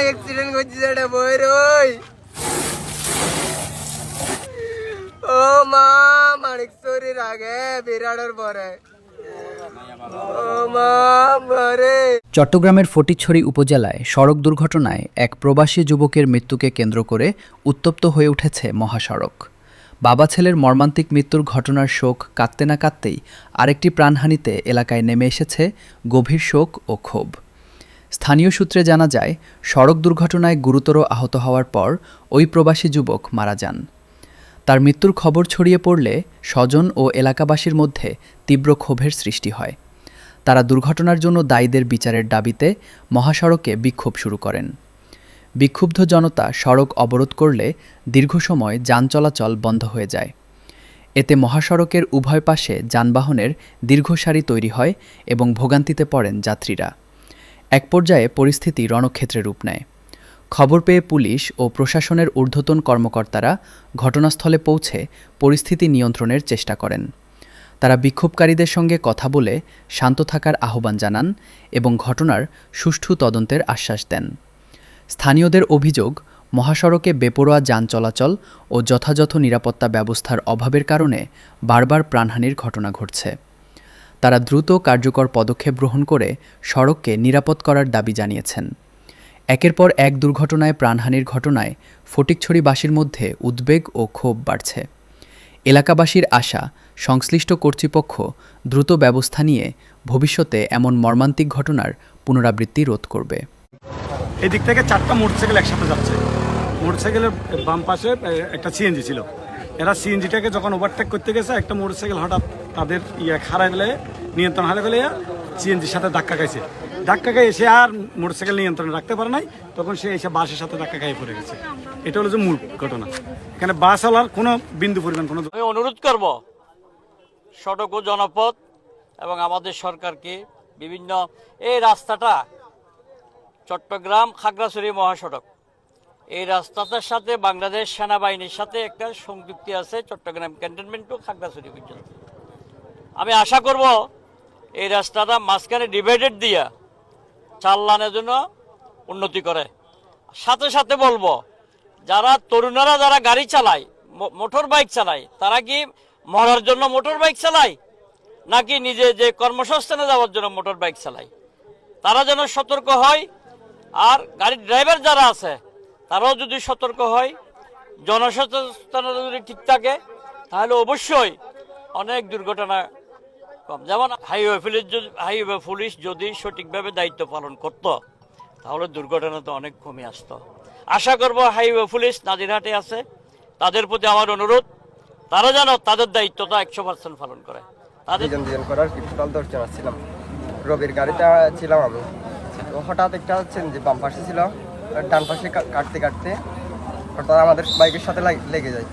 Accident করছিস এটা বই রই ও মা মানিক চুরির আগে বিরাটের পরে ও মা মারে। চট্টগ্রামের ফটিকছড়ি উপজেলায় সড়ক দুর্ঘটনায় এক প্রবাসী যুবকের মৃত্যুকে কেন্দ্র করে উত্তপ্ত হয়ে উঠেছে মহাসড়ক। বাবা ছেলের মর্মান্তিক মৃত্যুর ঘটনার শোক কাটতে না কাটতেই আরেকটি প্রাণহানিতে এলাকায় নেমে এসেছে গভীর শোক ও ক্ষোভ। স্থানীয় সূত্রে জানা যায়, সড়ক দুর্ঘটনায় গুরুতর আহত হওয়ার পর ওই প্রবাসী যুবক মারা যান। তার মৃত্যুর খবর ছড়িয়ে পড়লে স্বজন ও এলাকাবাসীর মধ্যে তীব্র ক্ষোভের সৃষ্টি হয়। তারা দুর্ঘটনার জন্য দায়ীদের বিচারের দাবিতে মহাসড়কে বিক্ষোভ শুরু করেন। বিক্ষুব্ধ জনতা সড়ক অবরোধ করলে দীর্ঘ সময় যান চলাচল বন্ধ হয়ে যায়। এতে মহাসড়কের উভয় পাশে যানবাহনের দীর্ঘ সারি তৈরি হয় এবং ভোগান্তিতে পড়েন যাত্রীরা। এক পর্যায়ে পরিস্থিতি রণক্ষেত্রে রূপ নেয়। খবর পেয়ে পুলিশ ও প্রশাসনের ঊর্ধ্বতন কর্মকর্তারা ঘটনাস্থলে পৌঁছে পরিস্থিতি নিয়ন্ত্রণের চেষ্টা করেন। তারা বিক্ষোভকারীদের সঙ্গে কথা বলে শান্ত থাকার আহ্বান জানান এবং ঘটনার সুষ্ঠু তদন্তের আশ্বাস দেন। স্থানীয়দের অভিযোগ, মহাসড়কে বেপরোয়া যান চলাচল ও যথাযথ নিরাপত্তা ব্যবস্থার অভাবের কারণে বারবার প্রাণহানির ঘটনা ঘটছে। তারা দ্রুত কার্যকর পদক্ষেপ গ্রহণ করে সড়ককে নিরাপদ করার দাবি জানিয়েছেন। একের পর এক দুর্ঘটনায় প্রাণহানির ঘটনায় ফটিকছড়িবাসীর মধ্যে উদ্বেগ ও ক্ষোভ বাড়ছে। এলাকাবাসীর আশা, সংশ্লিষ্ট কর্তৃপক্ষ দ্রুত ব্যবস্থা নিয়ে ভবিষ্যতে এমন মর্মান্তিক ঘটনার পুনরাবৃত্তি রোধ করবে। এদিক থেকে 4টা মোটরসাইকেল একসাথে যাচ্ছে। মোটরসাইকেলের বাম পাশে একটা সিএনজি ছিল। এরা সিএনজিটাকে যখন ওভারটেক করতে গেছে, একটা মোটরসাইকেল হঠাৎ তাদের হারাই ফেলে, নিয়ন্ত্রণ হারিয়ে ফেলে সিএনজির সাথে ধাক্কা খাইছে। ধাক্কা খাই এসে আর মোটরসাইকেল নিয়ন্ত্রণে রাখতে পারে নাই, তখন সে এসে বাসের সাথে ধাক্কা খাইয়ে পড়ে গেছে। এটা হলো যে মূল ঘটনা। এখানে বাসওয়ালার কোনো বিন্দু পরিমাণ কোনো। আমি অনুরোধ করব সড়ক ও জনপথ এবং আমাদের সরকারকে বিভিন্ন এই রাস্তাটা চট্টগ্রাম খাগড়াছড়ি মহাসড়ক, এই রাস্তাটার সাথে বাংলাদেশ সেনাবাহিনীর সাথে একটা সংযুক্তি আছে চট্টগ্রাম ক্যান্টনমেন্ট টু খাগড়াছড়ি পর্যন্ত। আমি আশা করব এই রাস্তাটা মাঝখানে ডিভাইডেড দিয়া 4 লানের জন্য উন্নতি করে। সাথে সাথে বলবো, যারা তরুণরা যারা গাড়ি চালায়, মোটর বাইক চালায়, তারা কি মরার জন্য মোটর বাইক চালায় নাকি নিজে যে কর্মসংস্থানে যাওয়ার জন্য মোটর বাইক চালায়, তারা যেন সতর্ক হয়। আর গাড়ির ড্রাইভার যারা আছে তারাও যদি সতর্ক হয়, জনসচেতনতা যদি ঠিক থাকে, তাহলে অবশ্যই অনেক দুর্ঘটনা কম। যেমন হাইওয়ে পুলিশ যদি সঠিকভাবে দায়িত্ব পালন করত, তাহলে দুর্ঘটনা তো অনেক কমে আসতো। আশা করব হাইওয়ে পুলিশ নাজিরহাটে আছে, তাদের প্রতি আমার অনুরোধ, তারা যেন তাদের দায়িত্বটা 100% পালন করে। তাদের করার টোটাল 10 জন ছিলাম। রবির গাড়িটা ছিলাম আমি। তো হঠাৎ একটা যে বাম পাশে ছিল, ডান পাশে কাটতে কাটতে হঠাৎ আমাদের বাইকের সাথে লেগে যায়।